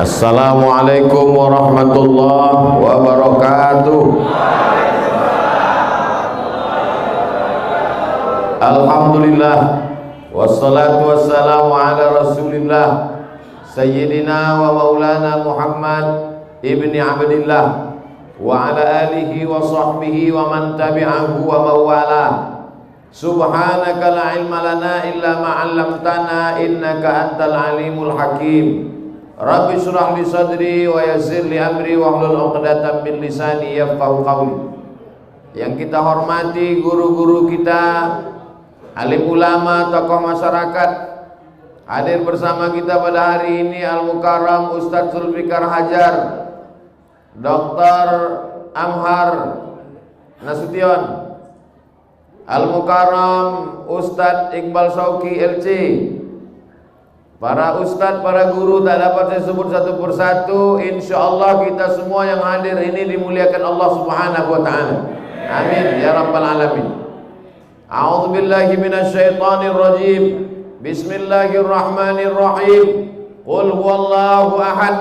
Assalamualaikum warahmatullahi wabarakatuh. Alhamdulillah, wassalatu wassalamu ala rasulillah Sayyidina wa maulana Muhammad ibni Abdillah wa ala alihi wa sahbihi wa man tabi'ahu wa mawala. Subhanaka la ilma lana illa ma 'allamtana innaka antal alimul hakim. Rabbi shrah li sadri wa yassir li amri wahlul 'uqdatam min lisani yafqahu qawli. Yang kita hormati guru-guru kita, alim ulama, tokoh masyarakat, hadir bersama kita pada hari ini Al-Mukarram Ustadz Zulfikar Hajar, Dr. Amhar Nasution, Al-Mukarram Ustadz Iqbal Shauki LC, para ustadz, para guru, tak dapat saya sebut satu persatu. Insyaallah kita semua yang hadir ini dimuliakan Allah Subhanahu wa ta'ala. Amin ya rabbal alamin. A'udzu billahi minasyaitonir rajim. Bismillahirrahmanirrahim. Qul huwallahu ahad,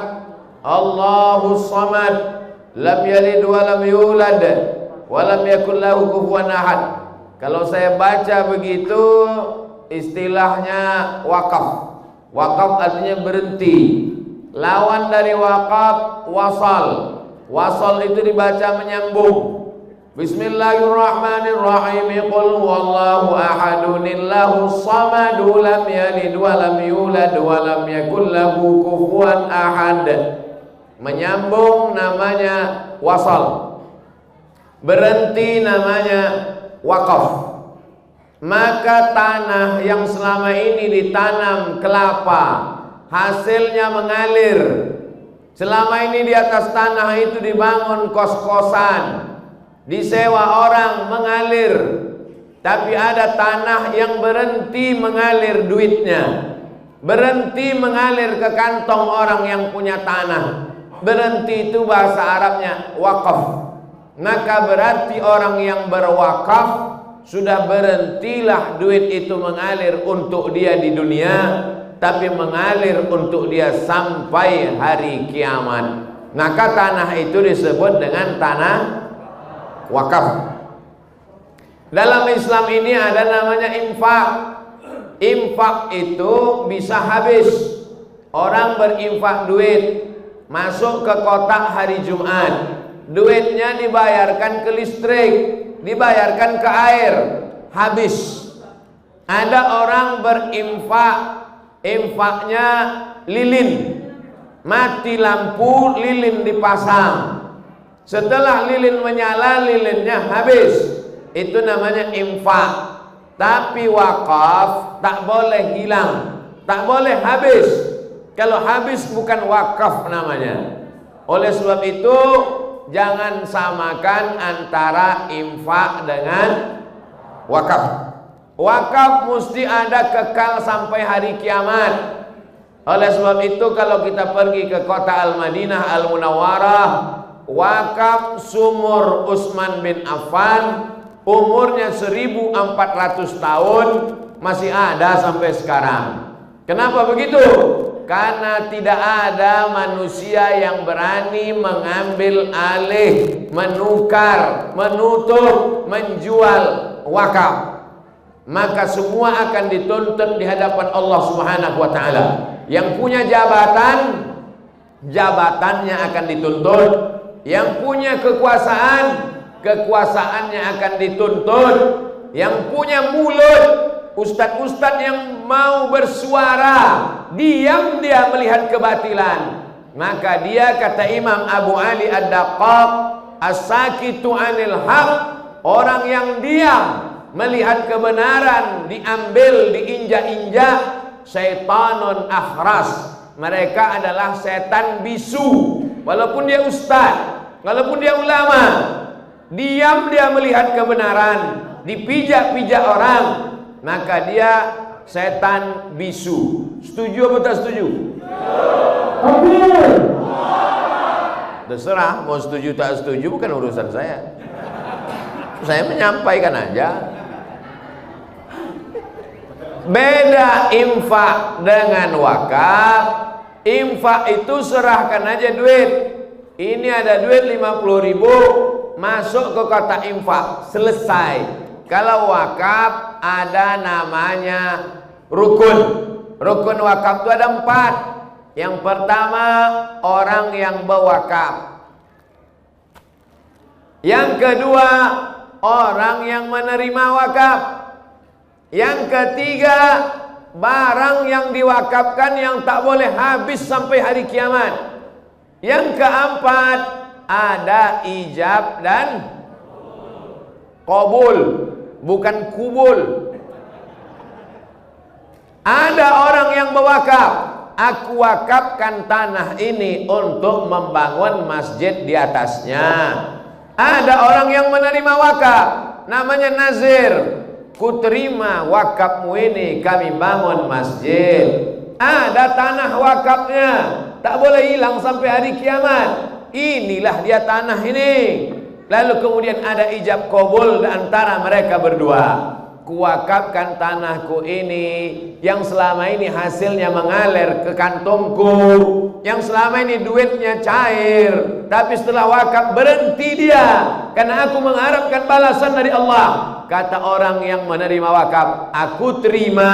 Allahus samad, lam yalid wa lam yulad wa lam yakul lahu kufuwan ahad. Kalau saya baca begitu, istilahnya wakaf. Wakaf artinya berhenti. Lawan dari wakaf wasal. Wasal itu dibaca menyambung. Bismillahirrahmanirrahim. Qul huwallahu ahadunillahus samadu, lam yalid wa lam yulad wa lam yakul lahu kufuwan ahad. Menyambung namanya wasal. Berhenti namanya wakaf. Maka tanah yang selama ini ditanam kelapa, hasilnya mengalir. Selama ini di atas tanah itu dibangun kos-kosan, disewa orang, mengalir. Tapi ada tanah yang berhenti mengalir duitnya, berhenti mengalir ke kantong orang yang punya tanah. Berhenti itu bahasa Arabnya wakaf. Maka berarti orang yang berwakaf sudah berhentilah duit itu mengalir untuk dia di dunia, tapi mengalir untuk dia sampai hari kiamat. Maka tanah itu disebut dengan tanah wakaf. Dalam Islam ini ada namanya infak. Infak itu bisa habis. Orang berinfak duit, masuk ke kotak hari Jumat, duitnya dibayarkan ke listrik, dibayarkan ke air, habis. Ada orang berinfak, infaknya lilin, mati lampu, lilin dipasang. Setelah lilin menyala, lilinnya habis. Itu namanya infak. Tapi wakaf tak boleh hilang, tak boleh habis. Kalau habis bukan wakaf namanya. Oleh sebab itu jangan samakan antara infak dengan wakaf. Wakaf mesti ada kekal sampai hari kiamat. Oleh sebab itu kalau kita pergi ke kota Al-Madinah Al-Munawwarah, wakaf sumur Utsman bin Affan, umurnya 1400 tahun, masih ada sampai sekarang. Kenapa begitu? Karena tidak ada manusia yang berani mengambil alih, menukar, menutup, menjual wakaf. Maka semua akan dituntut di hadapan Allah Subhanahu wa ta'ala. Yang punya jabatan, jabatannya akan dituntut. Yang punya kekuasaan, kekuasaannya akan dituntut. Yang punya mulut, ustadz-ustadz yang mau bersuara, diam dia melihat kebatilan, maka dia, kata Imam Abu Ali Ad-Daqqaq, as-sakitu anil haq, orang yang diam melihat kebenaran diambil, diinjak-injak, syaitanun akhras. Mereka adalah setan bisu. Walaupun dia ustaz, walaupun dia ulama, diam dia melihat kebenaran, dipijak-pijak orang, maka dia setan bisu. Setuju atau tak setuju? Terserah, mau setuju tak setuju bukan urusan saya. Saya menyampaikan aja. Beda infak dengan wakaf. Infak itu serahkan aja duit. Ini ada duit 50.000, masuk ke kotak infak, selesai. Kalau wakaf ada namanya rukun. Rukun wakaf itu ada 4. Yang pertama, orang yang berwakaf. Yang kedua, orang yang menerima wakaf. Yang ketiga, barang yang diwakafkan yang tak boleh habis sampai hari kiamat. Yang keempat, ada ijab dan qabul, bukan kubul. Ada orang yang berwakaf, aku wakafkan tanah ini untuk membangun masjid di atasnya. Ada orang yang menerima wakaf, namanya nazir. Kuterima wakafmu ini, kami bangun masjid. Ada tanah wakafnya, tak boleh hilang sampai hari kiamat. Inilah dia tanah ini. Lalu kemudian ada ijab qabul antara mereka berdua. Kuwakafkan tanahku ini yang selama ini hasilnya mengalir ke kantongku, yang selama ini duitnya cair, tapi setelah wakaf berhenti dia, karena aku mengharapkan balasan dari Allah. Kata orang yang menerima wakaf, aku terima,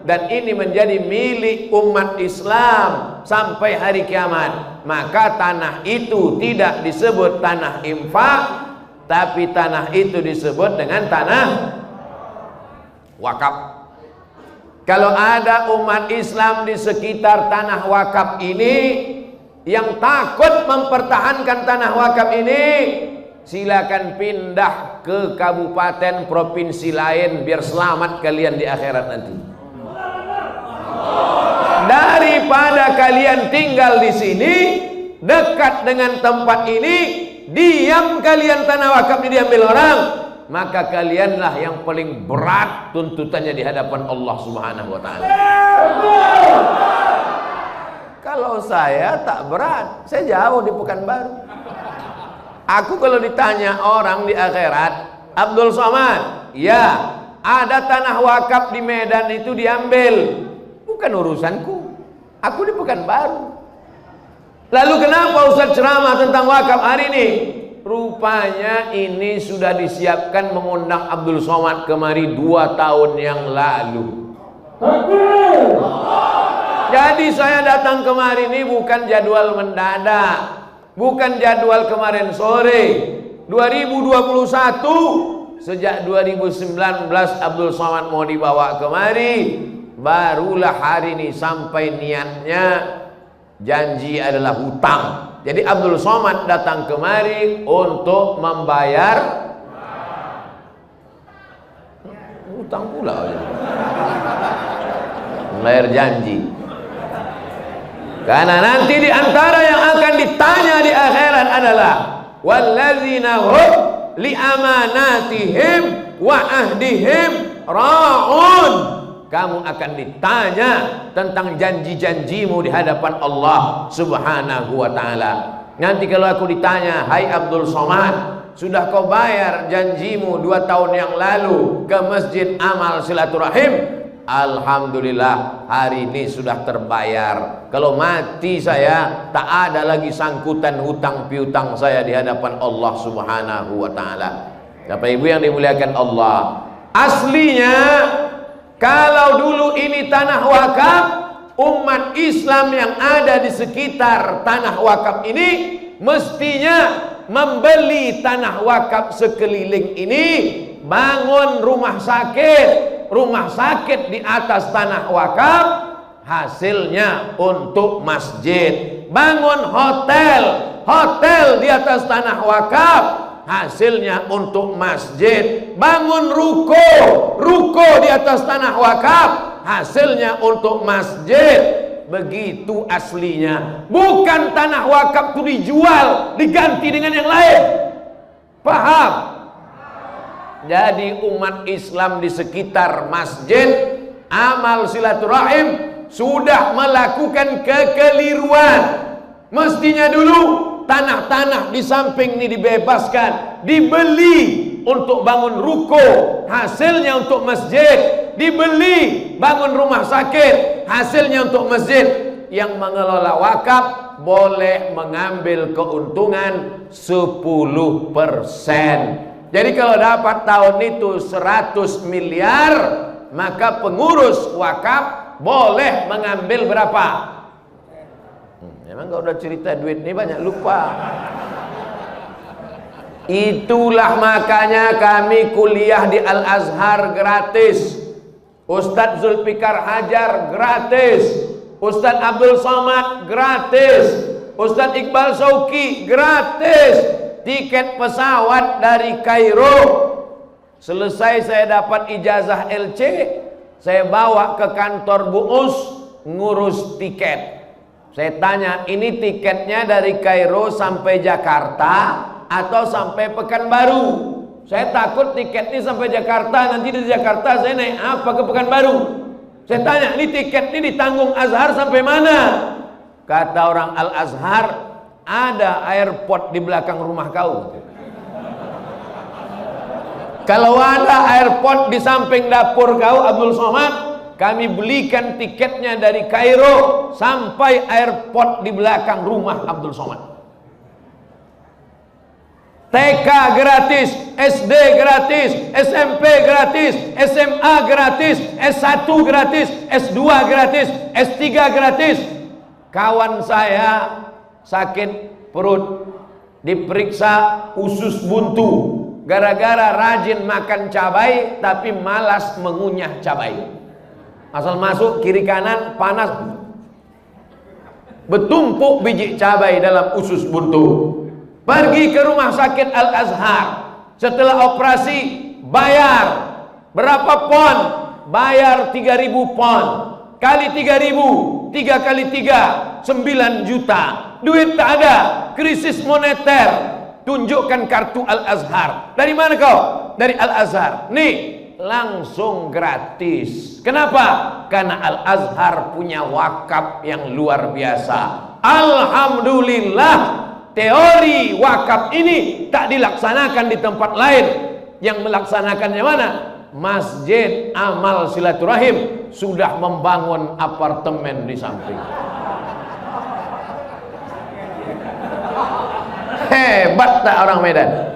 dan ini menjadi milik umat Islam sampai hari kiamat. Maka tanah itu tidak disebut tanah infak, tapi tanah itu disebut dengan tanah wakaf. Kalau ada umat Islam di sekitar tanah wakaf ini yang takut mempertahankan tanah wakaf ini, silakan pindah ke kabupaten provinsi lain biar selamat kalian di akhirat nanti. Daripada kalian tinggal di sini dekat dengan tempat ini, diam kalian, tanah wakaf ini diambil orang, maka kalianlah yang paling berat tuntutannya di hadapan Allah Subhanahu wa taala. Kalau saya tak berat, saya jauh di Pekanbaru. Aku kalau ditanya orang di akhirat, Abdul Somad, ya, ada tanah wakaf di Medan itu diambil. Bukan urusanku. Aku di Pekanbaru. Lalu kenapa Ustaz ceramah tentang wakaf hari ini? Rupanya ini sudah disiapkan mengundang Abdul Somad kemari 2 tahun yang lalu. Jadi saya datang kemari ini bukan jadwal mendadak, bukan jadwal kemarin sore. 2021, sejak 2019 Abdul Somad mau dibawa kemari, barulah hari ini sampai niatnya. Janji adalah hutang. Jadi Abdul Somad datang kemari untuk membayar hutang pula. Membayar janji. Karena nanti di antara yang akan ditanya di akhirat adalah walladzina hum li amanatihim wa ahdihim ra'un. Kamu akan ditanya tentang janji-janjimu di hadapan Allah Subhanahu wa ta'ala. Nanti kalau aku ditanya, hai Abdul Somad, sudah kau bayar janjimu 2 tahun yang lalu ke Masjid Amal Silaturahim? Alhamdulillah, hari ini sudah terbayar. Kalau mati saya, tak ada lagi sangkutan hutang piutang saya di hadapan Allah Subhanahu wa ta'ala. Bapak Ibu yang dimuliakan Allah, aslinya kalau dulu ini tanah wakaf, umat Islam yang ada di sekitar tanah wakaf ini mestinya membeli tanah wakaf sekeliling ini, bangun rumah sakit di atas tanah wakaf, hasilnya untuk masjid. Bangun hotel di atas tanah wakaf, hasilnya untuk masjid. Bangun ruko di atas tanah wakaf, hasilnya untuk masjid. Begitu aslinya. Bukan tanah wakaf itu dijual, diganti dengan yang lain. Paham? Jadi umat Islam di sekitar Masjid Amal Silaturahim sudah melakukan kekeliruan. Mestinya dulu tanah-tanah di samping ini dibebaskan, dibeli untuk bangun ruko, hasilnya untuk masjid. Dibeli bangun rumah sakit, hasilnya untuk masjid. yang mengelola wakaf boleh mengambil keuntungan 10%. Jadi kalau dapat tahun itu 100 miliar, maka pengurus wakaf boleh mengambil berapa? Emang kalau udah cerita duit ini banyak lupa. Itulah makanya kami kuliah di Al-Azhar gratis. Ustadz Zulfikar Hajar gratis, Ustadz Abdul Somad gratis, Ustadz Iqbal Shauki gratis. Tiket pesawat dari Kairo, selesai saya dapat ijazah LC, saya bawa ke kantor Bu Us ngurus tiket. Saya tanya, ini tiketnya dari Kairo sampai Jakarta atau sampai Pekanbaru? Saya takut tiket ini sampai Jakarta, nanti di Jakarta saya naik apa ke Pekanbaru. Saya tanya, ini tiket ini ditanggung Azhar sampai mana? Kata orang Al-Azhar, ada airport di belakang rumah kau. Kalau ada airport di samping dapur kau, Abdul Somad, kami belikan tiketnya dari Kairo sampai airport di belakang rumah Abdul Somad. TK gratis, SD gratis, SMP gratis, SMA gratis, S1 gratis, S2 gratis, S3 gratis. Kawan saya sakit perut, diperiksa usus buntu gara-gara rajin makan cabai tapi malas mengunyah cabai. Asal masuk kiri kanan panas, bertumpuk biji cabai dalam usus buntu. Pergi ke rumah sakit Al-Azhar, setelah operasi bayar berapa pon? Bayar 3.000 pon kali 3.000, 3 kali 3, 9 juta. Duit tak ada, krisis moneter. Tunjukkan kartu Al-Azhar. Dari mana kau? Dari Al-Azhar. Nih, langsung gratis. Kenapa? Karena Al-Azhar punya wakaf yang luar biasa. Alhamdulillah, teori wakaf ini tak dilaksanakan di tempat lain. Yang melaksanakannya mana? Masjid Amal Silaturahim sudah membangun apartemen di samping. Hebat tak orang Medan?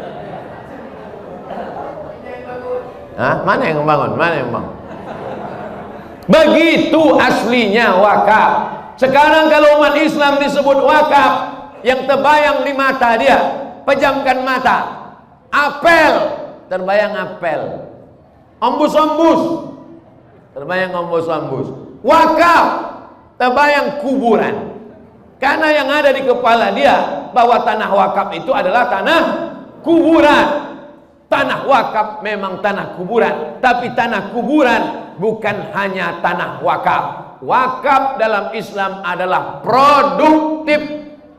Hah? Mana yang membangun? Mana yang membangun? Begitu aslinya wakaf. Sekarang kalau umat Islam disebut wakaf, yang terbayang di mata dia, pejamkan mata, apel, terbayang apel. Ombus-ombus, terbayang ombus-ombus. Wakaf, terbayang kuburan. Karena yang ada di kepala dia bahwa tanah wakaf itu adalah tanah kuburan. Tanah wakaf memang tanah kuburan, tapi tanah kuburan bukan hanya tanah wakaf. Wakaf dalam Islam adalah produktif,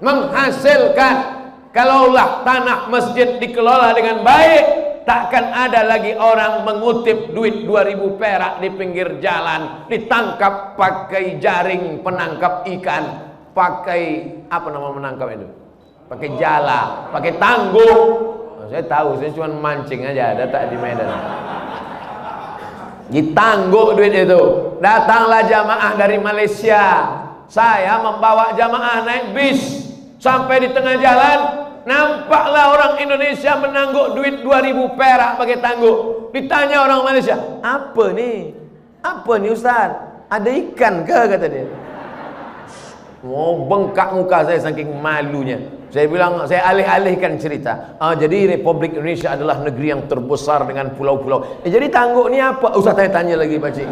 menghasilkan. Kalaulah tanah masjid dikelola dengan baik, takkan ada lagi orang mengutip duit 2.000 perak di pinggir jalan, ditangkap pakai jaring penangkap ikan, pakai apa nama menangkap itu? Pakai jala, pakai tanggung. Oh, saya tahu, saya cuma mancing aja, ada tak di Medan. Ditangguk duit itu. Datanglah jamaah dari Malaysia. Saya membawa jamaah naik bis sampai di tengah jalan. Nampaklah orang Indonesia menangguk duit 2.000 perak pakai tangguk. Ditanya orang Malaysia, apa nih? Apa nih Ustaz? Ada ikan ke? Kata dia. Oh, bengkak muka saya saking malunya. Saya bilang, saya alih-alihkan cerita. Jadi Republik Indonesia adalah negeri yang terbesar dengan pulau-pulau. Jadi tangguk ni apa? Ustaz saya tanya lagi pakcik.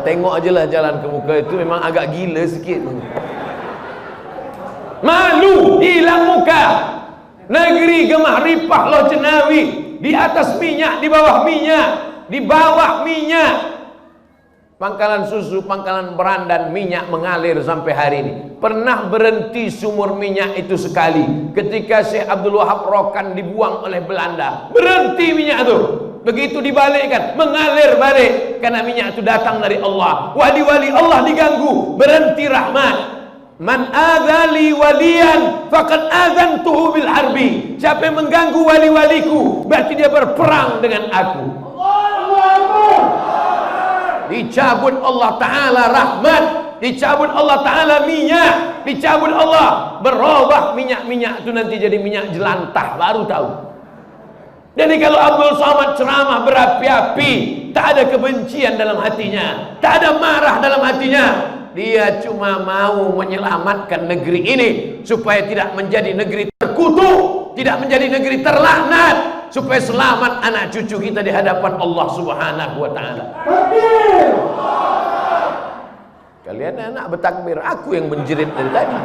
Tengok aja lah jalan ke muka itu memang agak gila sikit. Malu, hilang muka. Negeri gemah ripah Loh Jenawi, di atas minyak, di bawah minyak, di bawah minyak. Pangkalan susu, pangkalan berandan, minyak mengalir sampai hari ini. Pernah berhenti sumur minyak itu sekali ketika Syekh Abdul Wahab Rokan dibuang oleh Belanda. Berhenti minyak itu. Begitu dibalikkan, mengalir balik karena minyak itu datang dari Allah. Wali-wali Allah diganggu, berhenti rahmat. Man adzali waliyan faqad adzantuhu bil harbi. Siapa yang mengganggu wali-waliku berarti dia berperang dengan aku. Dicabut Allah Ta'ala rahmat, dicabut Allah Ta'ala minyak, dicabut Allah, berubah minyak-minyak itu nanti jadi minyak jelantah, baru tahu. Jadi kalau Abdul Somad ceramah berapi-api, tak ada kebencian dalam hatinya, tak ada marah dalam hatinya, dia cuma mau menyelamatkan negeri ini supaya tidak menjadi negeri terkutuk, tidak menjadi negeri terlaknat, supaya selamat anak cucu kita di hadapan Allah Subhanahu wa Ta'ala. Kalian anak bertakbir, aku yang menjerit dari tadi.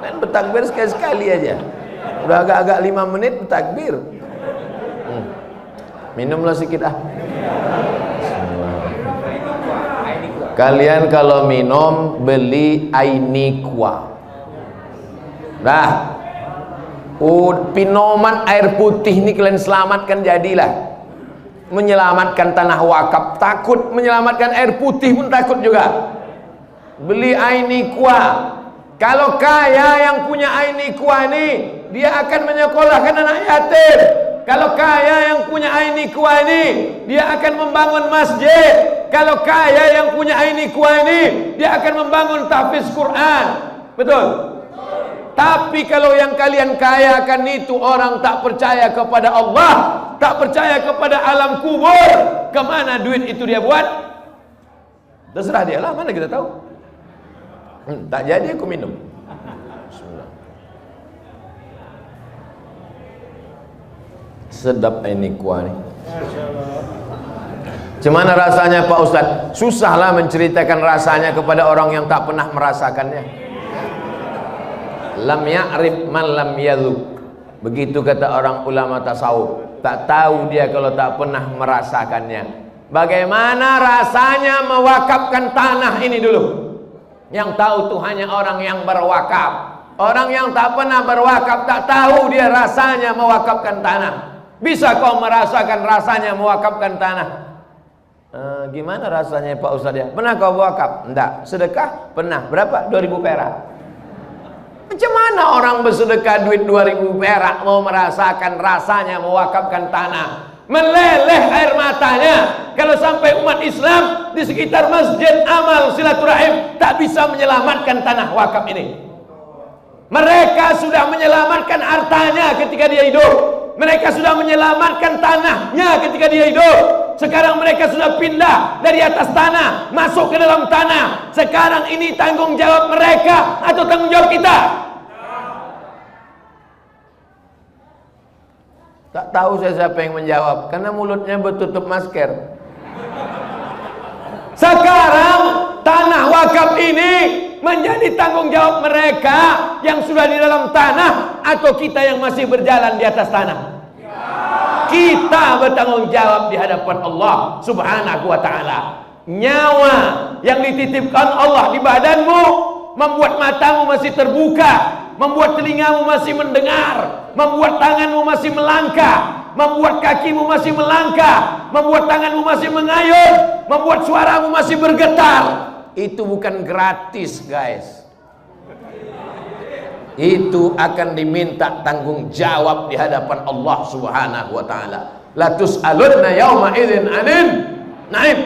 Dan bertakbir sekali-sekali aja. Udah agak-agak 5 menit bertakbir. Minumlah sedikit ah. Kalian kalau minum beli Ainikwa. Nah, minuman air putih ini kalian selamatkan jadilah. Menyelamatkan tanah wakaf takut, menyelamatkan air putih pun takut juga. Beli Ainikwa. Kalau kaya yang punya Ainikwa ini, dia akan menyekolahkan anak yatim. Kalau kaya yang punya Ainikwa ini, dia akan membangun masjid. Kalau kaya yang punya Ainikwa ini, dia akan membangun tahfiz Quran. Betul? Tapi kalau yang kalian kayakan itu orang tak percaya kepada Allah, tak percaya kepada alam kubur, kemana duit itu dia buat? Terserah dia lah, mana kita tahu. Tak jadi aku minum. Bismillah. Sedap Ainikwa ni. Gimana rasanya Pak Ustadz? Susahlah menceritakan rasanya kepada orang yang tak pernah merasakannya. Lam ya'rif man lam yadhuk. Begitu kata orang ulama tasawuf. Tak tahu dia kalau tak pernah merasakannya. Bagaimana rasanya mewakafkan tanah ini dulu? Yang tahu itu hanya orang yang berwakaf. Orang yang tak pernah berwakaf tak tahu dia rasanya mewakafkan tanah. Bisa kau merasakan rasanya mewakafkan tanah? Gimana rasanya Pak Ustadz ya? Pernah kau wakaf? Enggak. Sedekah? Pernah. Berapa? 2000 perak. Macam mana orang bersedekah duit 2000 perak mau merasakan rasanya mewakafkan tanah? Meleleh air matanya kalau sampai umat Islam di sekitar Masjid Amal Silaturahim tak bisa menyelamatkan tanah wakaf ini. Mereka sudah menyelamatkan hartanya ketika dia hidup. Mereka sudah menyelamatkan tanahnya ketika dia hidup. Sekarang mereka sudah pindah dari atas tanah masuk ke dalam tanah. Sekarang ini tanggung jawab mereka atau tanggung jawab kita? Tak tahu saya siapa yang menjawab karena mulutnya bertutup masker. Sekarang tanah wakaf ini menjadi tanggung jawab mereka yang sudah di dalam tanah atau kita yang masih berjalan di atas tanah? Kita bertanggung jawab di hadapan Allah Subhanahu wa Ta'ala. Nyawa yang dititipkan Allah di badanmu membuat matamu masih terbuka, membuat telingamu masih mendengar, membuat tanganmu masih melangkah, membuat kakimu masih melangkah, membuat tanganmu masih mengayun, membuat suaramu masih bergetar. Itu bukan gratis, guys. Itu akan diminta tanggung jawab di hadapan Allah Subhanahu wa Ta'ala. La tus'alunna yawma idzin 'anin na'im.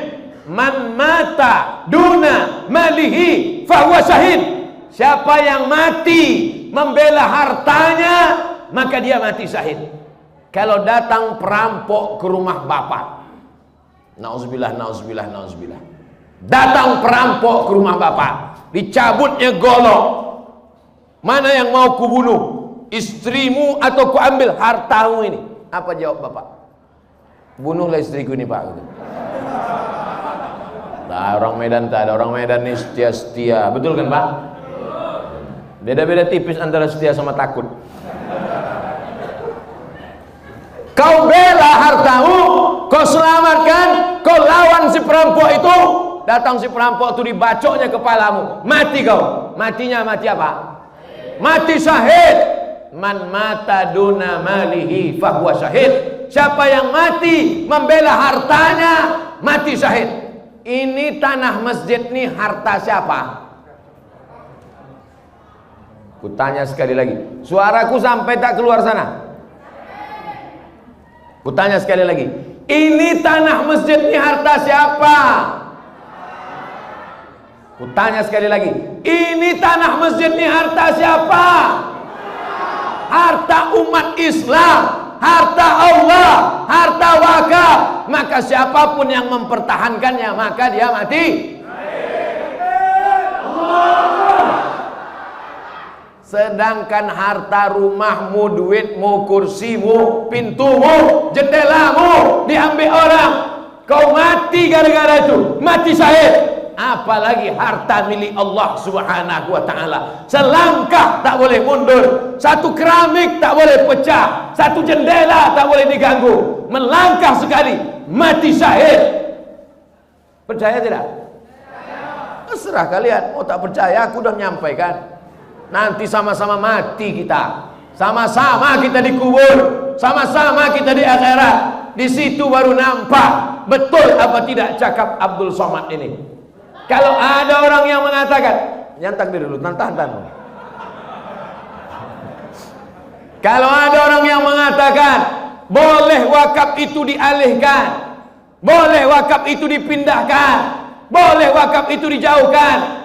Man mata duna malihi fahuwa syahid. Siapa yang mati membela hartanya, maka dia mati syahid. Kalau datang perampok ke rumah bapak, nauzubillah, nauzubillah, nauzubillah. Datang perampok ke rumah bapak, dicabutnya golok. Mana yang mau kubunuh? Istrimu atau kuambil hartamu ini? Apa jawab bapak? Bunuhlah istriku ini, Pak. Nah, orang Medan tak ada. Orang Medan ini setia-setia. Betul kan, Pak? Beda-beda tipis antara setia sama takut. Kau bela hartamu, kau selamatkan, kau lawan si perampok itu. Datang si perampok itu, dibacoknya kepalamu, mati kau. Matinya mati apa? Mati syahid. Man mata duna malihi fahuwa syahid. Siapa yang mati membela hartanya, mati syahid. Ini tanah masjid ini harta siapa? Kutanya sekali lagi, suaraku sampai tak keluar sana? Kutanya sekali lagi, ini tanah masjid ini harta siapa? Kutanya sekali lagi, ini tanah masjid ini harta siapa? Harta umat Islam, harta Allah, harta wakaf. Maka siapapun yang mempertahankannya, maka dia mati. Sedangkan harta rumahmu, duitmu, kursimu, pintumu, jendelamu diambil orang, kau mati gara-gara itu, mati syahid. Apalagi harta milik Allah Subhanahu wa ta'ala. Selangkah tak boleh mundur, satu keramik tak boleh pecah, satu jendela tak boleh diganggu. Melangkah sekali mati syahid. Percaya tidak? Terserah kalian. Oh tak percaya, aku udah menyampaikan. Nanti sama-sama mati kita, sama-sama kita dikubur, sama-sama kita di akhirat. Di situ baru nampak betul apa tidak cakap Abdul Somad ini. Kalau ada orang yang mengatakan, nyantak diri dulu, tahan. Kalau ada orang yang mengatakan boleh wakaf itu dialihkan, boleh wakaf itu dipindahkan, boleh wakaf itu dijauhkan.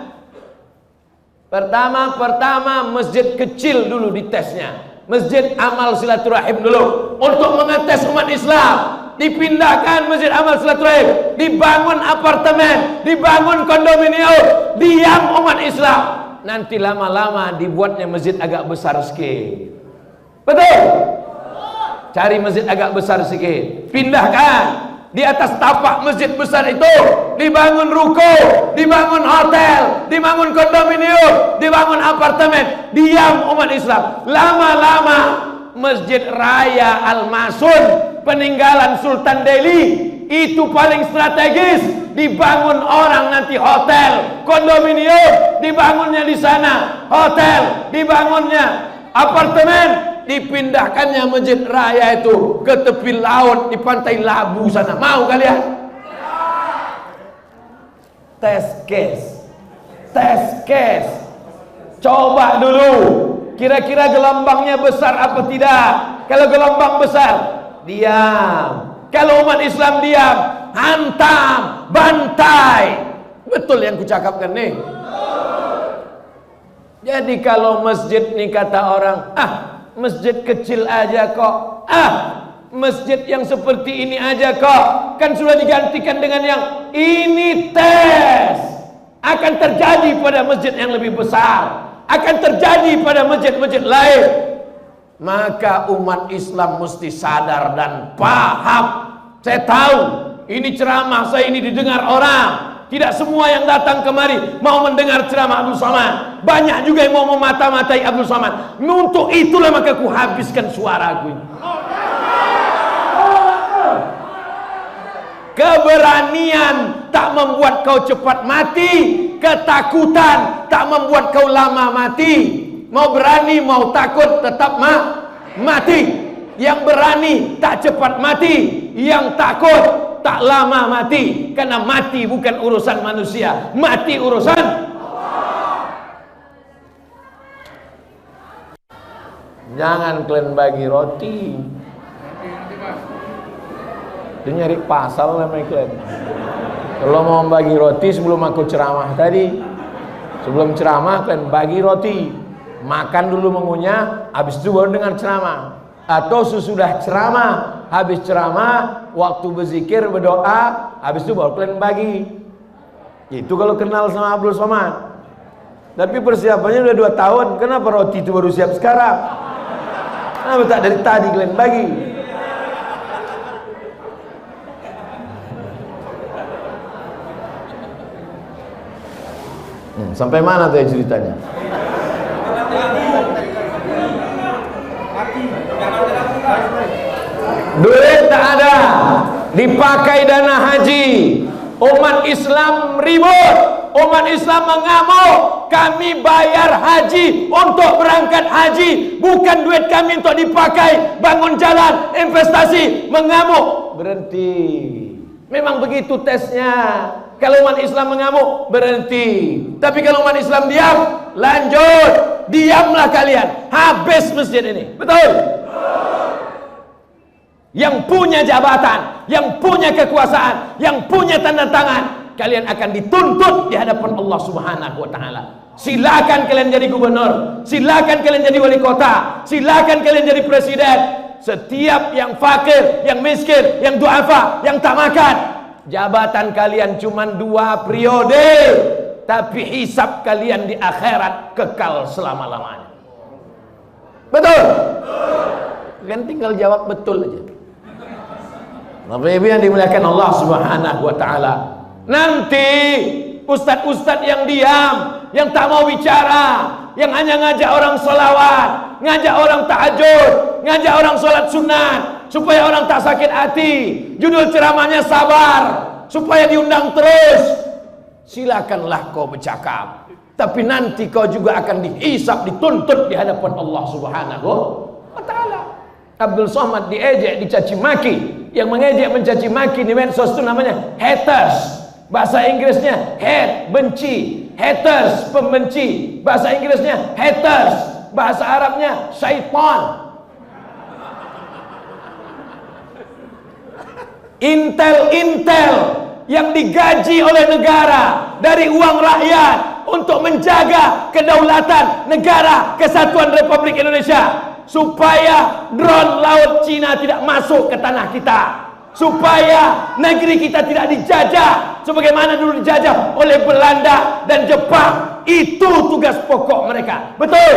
Pertama masjid kecil dulu ditesnya, masjid amal silaturahim dulu untuk mengetes umat Islam. Dipindahkan masjid amal silaturahim, dibangun apartemen, dibangun kondominium, diam umat Islam. Nanti lama-lama dibuatnya masjid agak besar sikit. Betul? Cari masjid agak besar sikit, pindahkan. Di atas tapak masjid besar itu dibangun ruko, dibangun hotel, dibangun kondominium, dibangun apartemen. Diam umat Islam. Lama-lama Masjid Raya Al-Masun peninggalan Sultan Delhi itu paling strategis, dibangun orang nanti hotel, kondominium, dibangunnya di sana, hotel, dibangunnya apartemen, dipindahkannya Masjid Raya itu ke tepi laut di Pantai Labu sana. Mau kalian? Tes case. Coba dulu. Kira-kira gelombangnya besar apa tidak? Kalau gelombang besar, diam. Kalau umat Islam diam, hantam, bantai. Betul yang kucakapkan nih. Jadi kalau masjid nih kata orang, masjid kecil aja kok, masjid yang seperti ini aja kok, kan sudah digantikan dengan yang ini. Tes akan terjadi pada masjid yang lebih besar, akan terjadi pada masjid-masjid lain. Maka umat Islam mesti sadar dan paham. Saya tahu ini ceramah saya ini didengar orang. Tidak semua yang datang kemari mau mendengar ceramah Abdul Somad. Banyak juga yang mau memata-matai Abdul Somad. Untuk itulah maka ku habiskan suaraku ini. Keberanian tak membuat kau cepat mati, ketakutan tak membuat kau lama mati. Mau berani mau takut tetap mati. Yang berani tak cepat mati, yang takut tak lama mati. Karena mati bukan urusan manusia, mati urusan Allah. Jangan kalian bagi roti. Itu nyari pasal namanya kalian. Kalau mau bagi roti sebelum aku ceramah tadi, sebelum ceramah kalian bagi roti, makan dulu mengunyah, habis itu baru dengar ceramah. Atau sesudah ceramah, habis ceramah, waktu berzikir, berdoa, habis itu baru kalian bagi. Itu kalau kenal sama Abdul Somad. Tapi persiapannya udah 2 tahun, kenapa roti itu baru siap sekarang? Kenapa tak dari tadi kalian bagi? Sampai mana tuh ceritanya? Duit tak ada, dipakai dana haji. Umat Islam ribut, umat Islam mengamuk. Kami bayar haji untuk berangkat haji, bukan duit kami untuk dipakai bangun jalan, investasi. Mengamuk, berhenti. Memang begitu tesnya. Kalau umat Islam mengamuk, berhenti. Tapi kalau umat Islam diam, lanjut. Diamlah kalian, habis masjid ini. Betul? Yang punya jabatan, yang punya kekuasaan, yang punya tanda tangan, kalian akan dituntut di hadapan Allah Subhanahu wa taala. Silakan kalian jadi gubernur, silakan kalian jadi wali kota, silakan kalian jadi presiden. Setiap yang fakir, yang miskin, yang duafa, yang tak makan, jabatan kalian cuma 2 periode, tapi hisab kalian di akhirat kekal selama-lamanya. Betul? Kan tinggal jawab betul aja. Bapak Ibu yang dimuliakan Allah Subhanahu wa taala. Nanti ustadz-ustadz yang diam, yang tak mau bicara, yang hanya ngajak orang sholawat, ngajak orang tahajud, ngajak orang sholat sunat, supaya orang tak sakit hati. Judul ceramahnya sabar, supaya diundang terus. Silakanlah kau bercakap, tapi nanti kau juga akan dihisab, dituntut di hadapan Allah Subhanahu wa taala. Abdul Somad diejek, dicaci maki. Yang mengejek, mencaci maki di medsos itu namanya haters. Bahasa Inggrisnya hate, benci. Haters, pembenci. Bahasa Inggrisnya haters. Bahasa Arabnya syaitan. Intel yang digaji oleh negara dari uang rakyat untuk menjaga kedaulatan negara Kesatuan Republik Indonesia, supaya drone laut Cina tidak masuk ke tanah kita, supaya negeri kita tidak dijajah sebagaimana dulu dijajah oleh Belanda dan Jepang. Itu tugas pokok mereka. Betul?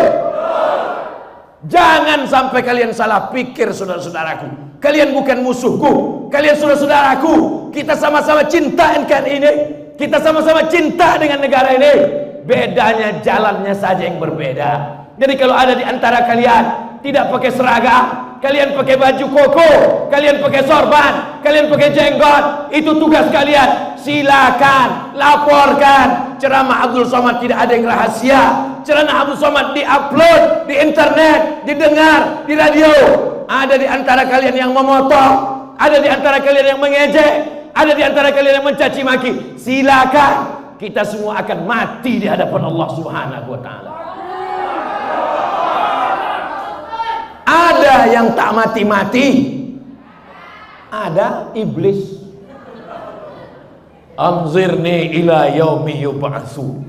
Jangan sampai kalian salah pikir, saudara-saudaraku. Kalian bukan musuhku, kalian saudara-saudaraku. Kita sama-sama cinta NKRI ini, kita sama-sama cinta dengan negara ini. Bedanya jalannya saja yang berbeda. Jadi kalau ada di antara kalian tidak pakai seragam, kalian pakai baju koko, kalian pakai sorban, kalian pakai jenggot, itu tugas kalian. Silakan laporkan. Ceramah Abdul Somad tidak ada yang rahasia. Ceramah Abdul Somad diupload di internet, didengar di radio. Ada di antara kalian yang memotong, ada di antara kalian yang mengejek, ada di antara kalian yang mencaci maki. Silakan. Kita semua akan mati di hadapan Allah Subhanahu wa taala. Ada yang tak mati-mati, ada iblis. Anzirni ila yaumi yub'atsu.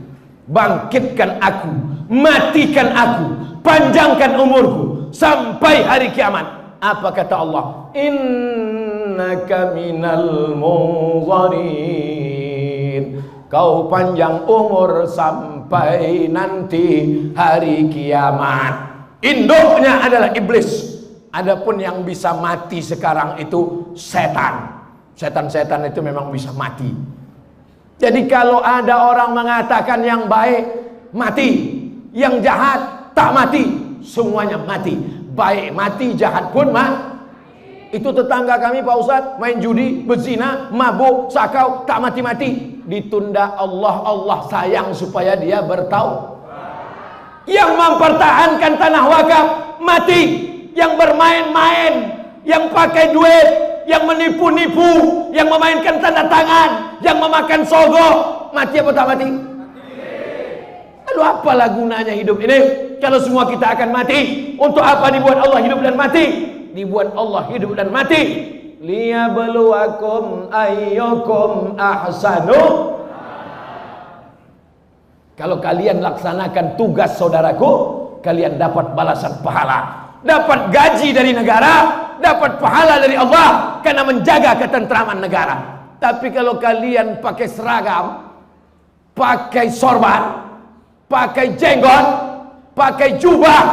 Bangkitkan aku, matikan aku, panjangkan umurku sampai hari kiamat. Apa kata Allah? Innaka minal munzarin. Kau panjang umur sampai nanti hari kiamat. Induknya adalah iblis. Adapun yang bisa mati sekarang itu setan. Setan-setan itu memang bisa mati. Jadi kalau ada orang mengatakan yang baik mati, yang jahat tak mati, semuanya mati. Baik mati, jahat pun mati. Itu tetangga kami Pak Ustadz, main judi, berzina, mabuk, sakau, tak mati-mati. Ditunda Allah sayang supaya dia bertaubat. Yang mempertahankan tanah wakaf mati. Yang bermain-main, yang pakai duit, yang menipu-nipu, yang memainkan tanda tangan, yang memakan sogok, mati apa tak mati? Lalu apalah gunanya hidup ini kalau semua kita akan mati? Untuk apa dibuat Allah hidup dan mati? Dibuat Allah hidup dan mati liyabluwakum ayyukum ahsanu. Kalau kalian laksanakan tugas saudaraku, kalian dapat balasan pahala, dapat gaji dari negara, dapat pahala dari Allah karena menjaga ketentraman negara. Tapi kalau kalian pakai seragam, pakai sorban, pakai jenggot, pakai jubah,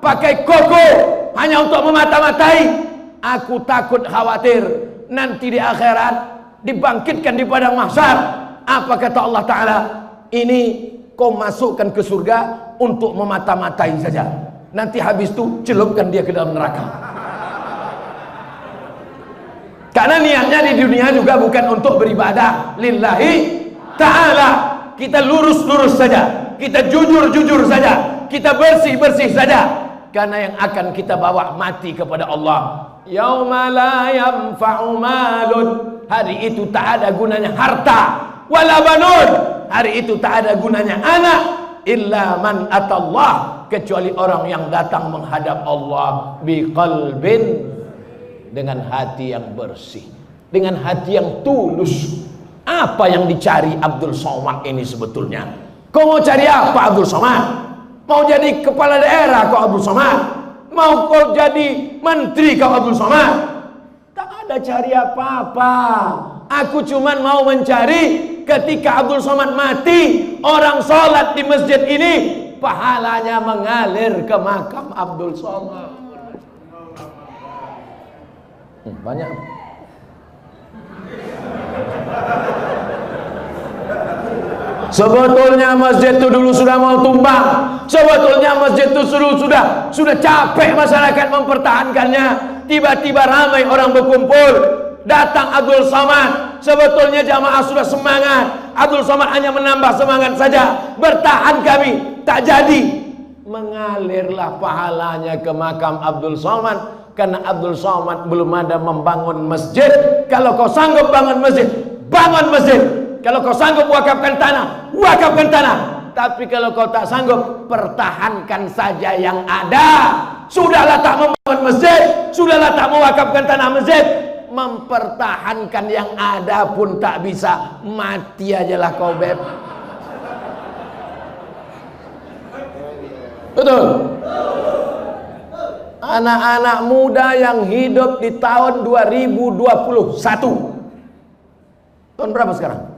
pakai koko hanya untuk memata-matai, aku takut khawatir nanti di akhirat dibangkitkan di padang mahsyar. Apa kata Allah Ta'ala? Ini kau masukkan ke surga untuk memata-matai saja. Nanti habis itu celupkan dia ke dalam neraka. Karena niatnya di dunia juga bukan untuk beribadah lillahi ta'ala. Kita lurus-lurus saja, kita jujur-jujur saja, kita bersih-bersih saja. Karena yang akan kita bawa mati kepada Allah. Yauma la yanfa'u malun. Hari itu tak ada gunanya harta, wala banun. Hari itu tak ada gunanya anak, illa man atallah, kecuali orang yang datang menghadap Allah biqalbin, dengan hati yang bersih, dengan hati yang tulus. Apa yang dicari Abdul Somad ini sebetulnya? Kau mau cari apa Abdul Somad? Mau jadi kepala daerah kau Abdul Somad? Mau kau jadi menteri kau Abdul Somad? Tak ada cari apa-apa. Aku cuman mau mencari ketika Abdul Somad mati, orang sholat di masjid ini pahalanya mengalir ke makam Abdul Somad. Banyak. Sebetulnya masjid itu dulu sudah mau tumbang. Sebetulnya masjid itu sudah capek masyarakat mempertahankannya. Tiba-tiba ramai orang berkumpul, datang Abdul Somad. Sebetulnya jamaah sudah semangat. Abdul Somad hanya menambah semangat saja. Bertahan kami, tak jadi. Mengalirlah pahalanya ke makam Abdul Somad, karena Abdul Somad belum ada membangun masjid. Kalau kau sanggup bangun masjid, bangun masjid. Kalau kau sanggup wakafkan tanah, wakafkan tanah. Tapi kalau kau tak sanggup, pertahankan saja yang ada. Sudahlah tak membangun masjid, sudahlah tak mewakafkan tanah masjid, mempertahankan yang ada pun tak bisa. Mati ajalah kau, beb. Betul. Anak-anak muda yang hidup di tahun 2021. Tahun berapa sekarang?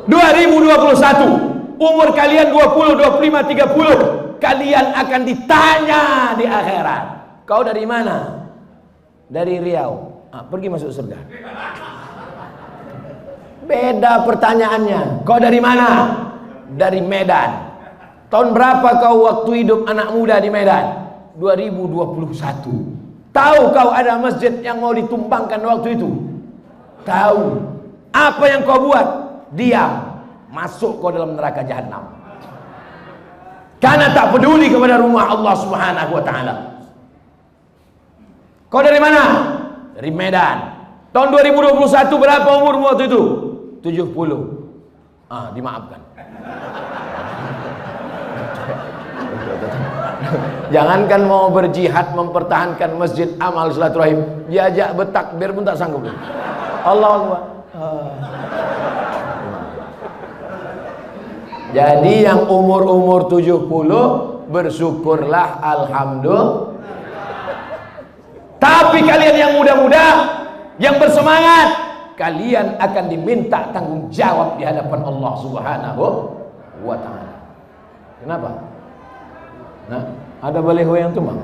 2021. Umur kalian 20, 25, 30. Kalian akan ditanya di akhirat. Kau dari mana? Dari Riau. Pergi masuk surga. Beda pertanyaannya. Kau dari mana? Dari Medan. Tahun berapa kau waktu hidup anak muda di Medan? 2021. Tahu kau ada masjid yang mau ditumpangkan waktu itu? Tahu. Apa yang kau buat? Diam. Masuk kau dalam neraka jahanam. Karena tak peduli kepada rumah Allah Subhanahu wa taala. Kau dari mana? Dari Medan. Tahun 2021 berapa umurmu waktu itu? 70. Dimaafkan. Jangankan mau berjihad mempertahankan masjid, amal silaturahim, diajak bertakbir pun tak sanggup. Allahu Akbar. Jadi yang umur-umur 70 bersyukurlah, alhamdulillah. Tapi kalian yang muda-muda, yang bersemangat, kalian akan diminta tanggung jawab di hadapan Allah Subhanahu wa taala. Kenapa? Nah, ada baliho yang tumbang.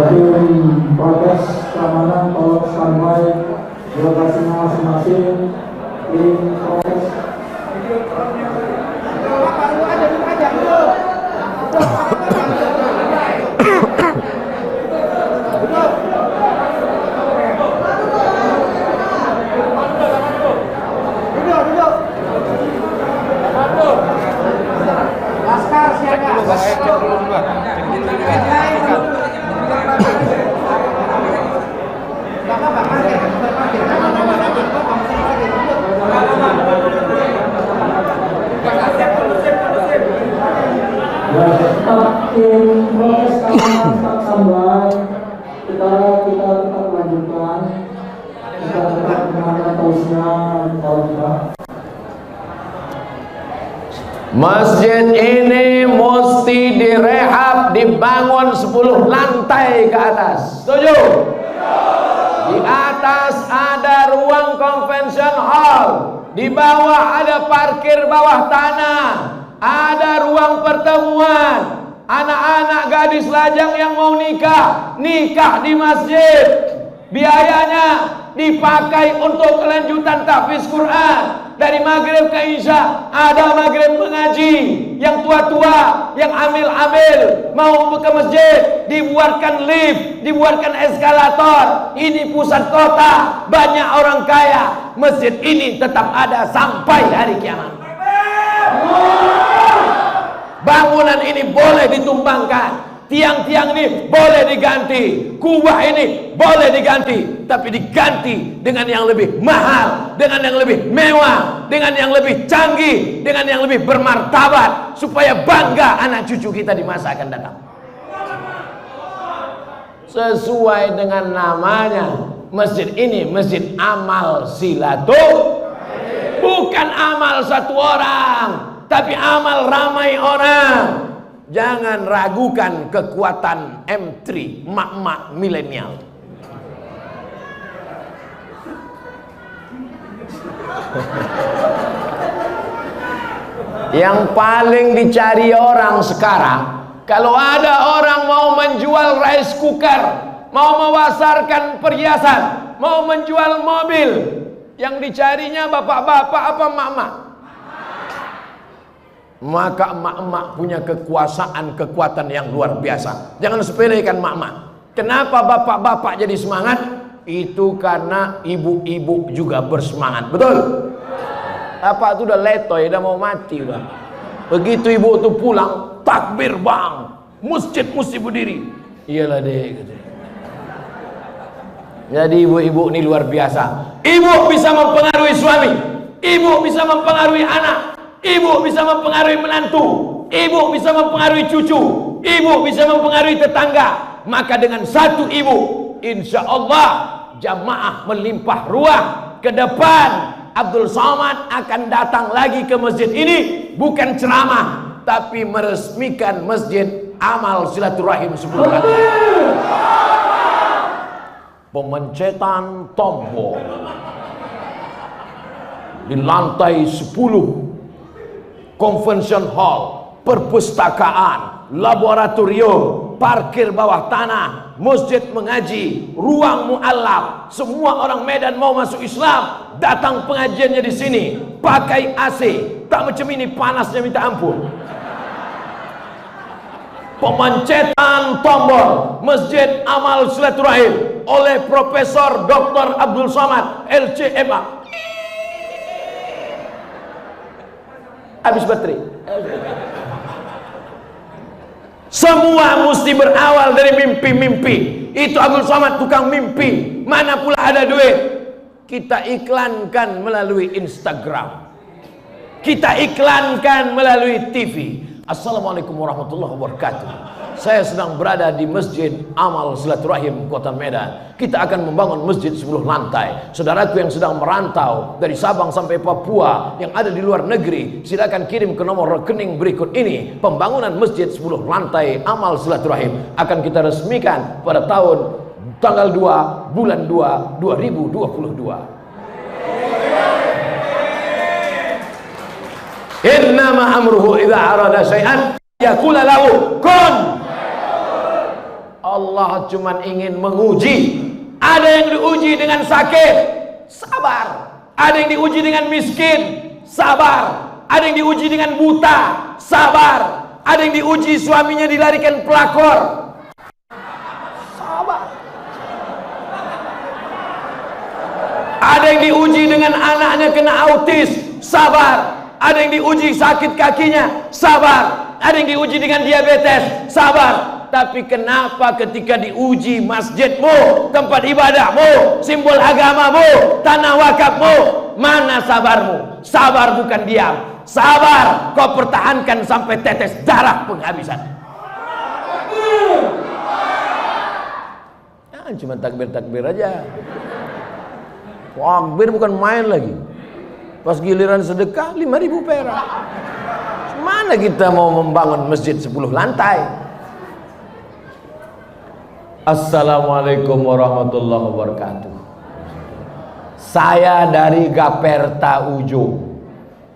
Tim protes keamanan tolong standby di lokasinya masing-masing. Tim protes. Laskar siaga. Tim protes keamanan tak standby. Kita tetap lanjutkan. Kita tetap mengenai terusnya kalau kita. Masjid ini mesti direhab, dibangun 10 lantai ke atas. Setuju? Di atas ada ruang convention hall, di bawah ada parkir bawah tanah, ada ruang pertemuan. Anak-anak gadis lajang yang mau nikah, nikah di masjid. Biayanya dipakai untuk kelanjutan tahfiz Quran. Dari maghrib ke isya ada maghrib mengaji. Yang tua-tua, yang amil-amil mau ke masjid, dibuatkan lift, dibuatkan eskalator. Ini pusat kota, banyak orang kaya. Masjid ini tetap ada sampai hari kiamat. Bangunan ini boleh ditumbangkan. tiang-tiang ini boleh diganti, kubah ini boleh diganti, tapi diganti dengan yang lebih mahal, dengan yang lebih mewah, dengan yang lebih canggih, dengan yang lebih bermartabat, supaya bangga anak cucu kita di masa akan datang. Sesuai dengan namanya, masjid ini masjid amal silaturahim, bukan amal satu orang, tapi amal ramai orang. Jangan ragukan kekuatan M3, mak-mak milenial. Yang paling dicari orang sekarang, kalau ada orang mau menjual rice cooker, mau memasarkan perhiasan, mau menjual mobil, yang dicarinya bapak-bapak apa mak-mak? Maka emak-emak punya kekuatan yang luar biasa. Jangan sepelekan emak-emak. Kenapa bapak-bapak jadi semangat? Itu karena ibu-ibu juga bersemangat. Betul? Bapak itu udah letoy, udah mau mati udah. Begitu ibu itu pulang, takbir bang, masjid mesti berdiri. Iyalah deh gitu. Jadi ibu-ibu ini luar biasa. Ibu bisa mempengaruhi suami, ibu bisa mempengaruhi anak, ibu bisa mempengaruhi menantu, ibu bisa mempengaruhi cucu, ibu bisa mempengaruhi tetangga. Maka dengan satu ibu, insya Allah jamaah melimpah ruah. Ke depan Abdul Somad akan datang lagi ke masjid ini, bukan ceramah, tapi meresmikan masjid amal silaturahim 10 lantai. Pemencetan tombol di lantai 10, convention hall, perpustakaan, laboratorium, parkir bawah tanah, masjid mengaji, ruang mu'allaf. Semua orang Medan mau masuk Islam, datang pengajiannya di sini, pakai AC, tak macam ini panasnya minta ampun. Pemencetan tombol Masjid Amal Silaturahim oleh Profesor Dr. Abdul Somad LCMA. Habis baterai. Semua mesti berawal dari mimpi-mimpi. Itu Abdul Somad tukang mimpi. Mana pula ada duit? Kita iklankan melalui Instagram, kita iklankan melalui TV. Assalamualaikum warahmatullahi wabarakatuh. Saya sedang berada di Masjid Amal Silaturahim Kota Medan. Kita akan membangun masjid 10 lantai. Saudaraku yang sedang merantau dari Sabang sampai Papua, yang ada di luar negeri, silakan kirim ke nomor rekening berikut ini. Pembangunan masjid 10 lantai Amal Silaturahim akan kita resmikan pada tahun tanggal 2 bulan 2 2022. Innama amruhu idza arada syai'an yaqula lahu kun. Allah cuma ingin menguji. Ada yang diuji dengan sakit, sabar. Ada yang diuji dengan miskin, sabar. Ada yang diuji dengan buta, sabar. Ada yang diuji suaminya dilarikan pelakor, sabar. Ada yang diuji dengan anaknya kena autis, sabar. Ada yang diuji sakit kakinya, sabar. Ada yang diuji dengan diabetes, sabar. Tapi kenapa ketika diuji masjidmu, tempat ibadahmu, simbol agamamu, tanah wakafmu, mana sabarmu? Sabar bukan diam. Sabar kau pertahankan sampai tetes darah penghabisan. Jangan cuma takbir-takbir aja. Takbir bukan main lagi. Pas giliran sedekah 5.000 perak. Mana kita mau membangun masjid 10 lantai? Assalamualaikum warahmatullahi wabarakatuh. Saya dari Gaperta Ujung,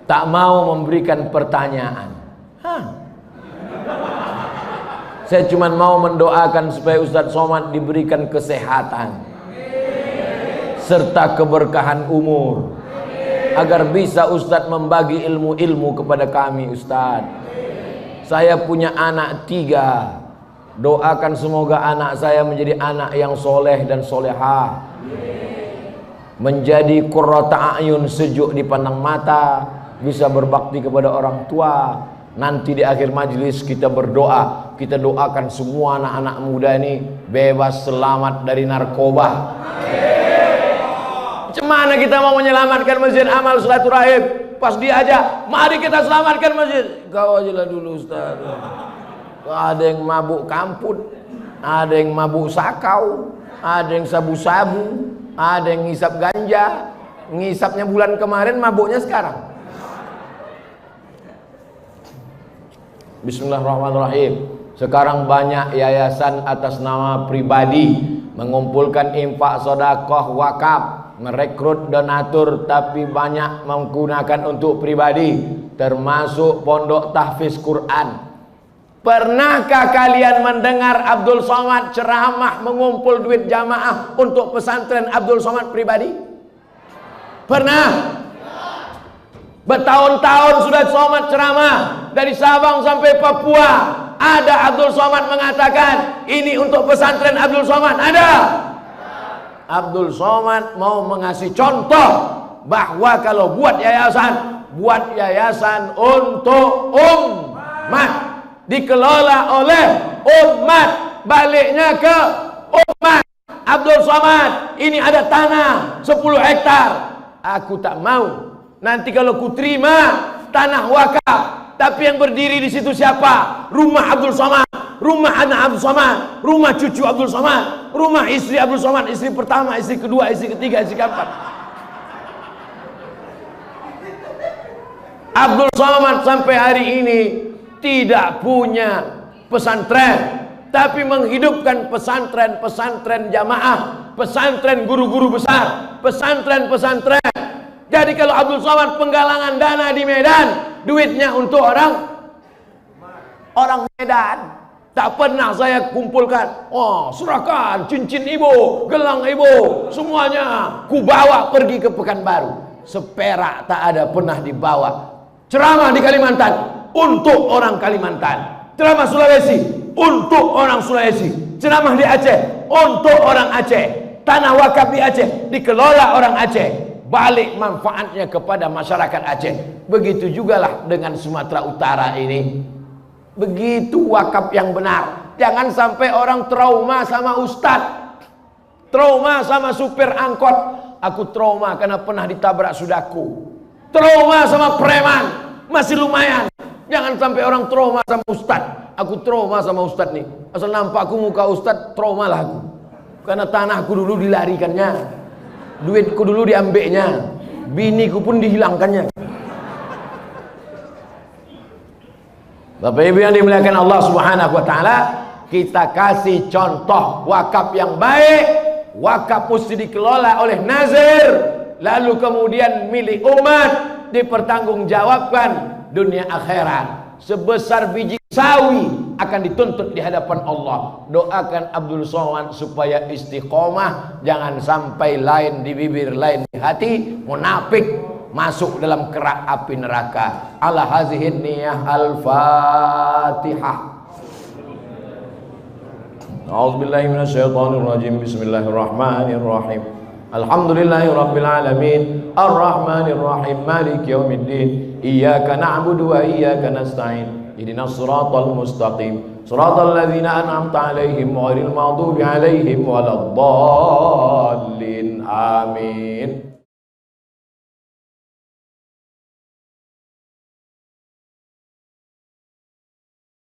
tak mau memberikan pertanyaan. Saya cuma mau mendoakan supaya Ustadz Somad diberikan kesehatan serta keberkahan umur, agar bisa Ustadz membagi ilmu-ilmu kepada kami. Ustadz, saya punya anak 3. Doakan semoga anak saya menjadi anak yang soleh dan solehah, menjadi qurrata a'yun, sejuk dipandang mata, bisa berbakti kepada orang tua. Nanti di akhir majlis kita berdoa, Kita doakan semua anak-anak muda ini bebas, selamat dari narkoba. Macam mana kita mau menyelamatkan masjid amal silaturahim? Pas diajak, mari kita selamatkan masjid. Kau aja lah dulu Ustaz. Ada yang mabuk kamput, ada yang mabuk sakau, ada yang sabu-sabu, ada yang ngisap ganja. Ngisapnya bulan kemarin, mabuknya sekarang. Bismillahirrahmanirrahim. Sekarang banyak yayasan atas nama pribadi mengumpulkan infak, sedekah, wakaf, merekrut donatur, tapi banyak menggunakan untuk pribadi, termasuk pondok tahfiz Quran. Pernahkah kalian mendengar Abdul Somad ceramah mengumpul duit jamaah untuk pesantren Abdul Somad pribadi? Pernah? Bertahun-tahun sudah Somad ceramah dari Sabang sampai Papua. Ada Abdul Somad mengatakan ini untuk pesantren Abdul Somad. Ada? Abdul Somad mau mengasih contoh bahwa kalau buat yayasan untuk umat, dikelola oleh umat, baliknya ke umat. Abdul Somad, ini ada tanah 10 hektar. Aku tak mau. Nanti kalau ku terima tanah wakaf, tapi yang berdiri di situ siapa? Rumah Abdul Somad, rumah anak Abdul Somad, rumah cucu Abdul Somad, rumah istri Abdul Somad, istri pertama, istri kedua, istri ketiga, istri keempat. Abdul Somad sampai hari ini tidak punya pesantren, tapi menghidupkan pesantren-pesantren jamaah, pesantren guru-guru besar, pesantren-pesantren. Jadi kalau Abdul Somad penggalangan dana di Medan, duitnya untuk orang Medan. Tak pernah saya kumpulkan, oh serahkan cincin ibu, gelang ibu, semuanya ku bawa pergi ke Pekanbaru. Seperak tak ada pernah dibawa. Ceramah di Kalimantan untuk orang Kalimantan, ceramah Sulawesi untuk orang Sulawesi, ceramah di Aceh untuk orang Aceh, tanah wakaf di Aceh dikelola orang Aceh, balik manfaatnya kepada masyarakat Aceh. Begitu jugalah dengan Sumatera Utara ini. Begitu wakaf yang benar. Jangan sampai orang trauma sama ustadz, trauma sama supir angkot. Aku trauma karena pernah ditabrak sudaku. Trauma sama preman, masih lumayan. Jangan sampai orang trauma sama ustadz. Aku trauma sama ustadz nih. Asal nampakku muka ustadz, trauma lah aku. Karena tanahku dulu dilarikannya, duitku dulu diambilnya, biniku pun dihilangkannya. Bapak Ibu yang dimuliakan Allah Subhanahu wa taala, kita kasih contoh wakaf yang baik. Wakaf mesti dikelola oleh nazir, lalu kemudian milik umat, dipertanggungjawabkan dunia akhirat. Sebesar biji sawi akan dituntut di hadapan Allah. Doakan Abdul Somad supaya istiqomah, jangan sampai lain di bibir, lain di hati, munafik masuk dalam kerak api neraka. Ala hazihin niyah al-Fatihah. A'udzubillahi minasyaitonirrajim. Bismillahirrahmanirrahim. Alhamdulillahirabbil alamin, arrahmanirrahim, maliki yaumiddin. Iyyaka na'budu wa iyyaka nasta'in. Ihdinas siratal mustaqim, siratal ladzina an'amta 'alaihim ghairil maghdubi 'alaihim waladdallin. Amin.